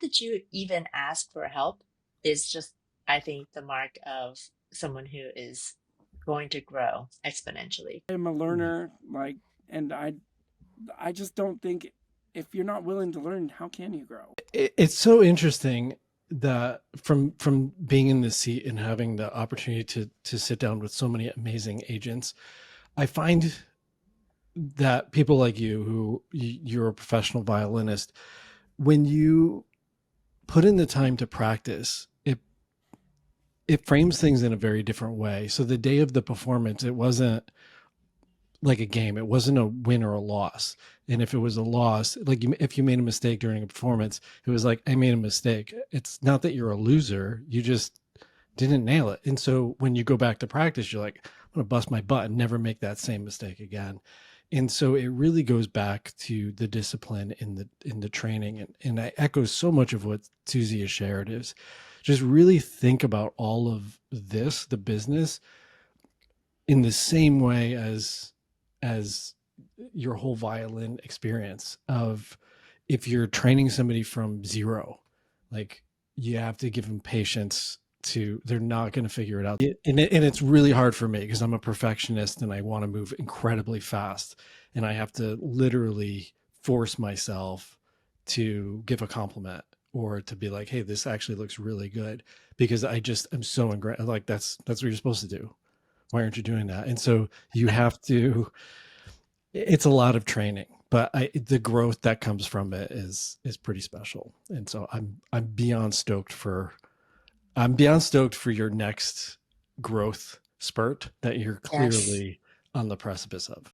that you even ask for help is just, I think, the mark of someone who is going to grow exponentially. I'm a Mhm. learner, like, and I just don't think if you're not willing to learn, how can you grow? It's so interesting that from being in this seat and having the opportunity to sit down with so many amazing agents, I find that people like you, who you're a professional violinist, when you put in the time to practice, it frames things in a very different way. So the day of the performance, it wasn't like a game. It wasn't a win or a loss. And if it was a loss, like if you made a mistake during a performance, it was like, I made a mistake. It's not that you're a loser. You just didn't nail it. And so when you go back to practice, you're like, I'm going to bust my butt and never make that same mistake again. And so it really goes back to the discipline in the training. And I echo so much of what Susie has shared is just really think about all of this, the business, in the same way as your whole violin experience of, if you're training somebody from zero, like, you have to give them patience. To They're not going to figure it out, and it's really hard for me because I'm a perfectionist and I want to move incredibly fast, and I have to literally force myself to give a compliment or to be like, hey, this actually looks really good, because I'm so like, that's what you're supposed to do. Why aren't you doing that? And so you have to, it's a lot of training, but the growth that comes from it is pretty special. And so I'm beyond stoked for your next growth spurt that you're Yes. clearly on the precipice of.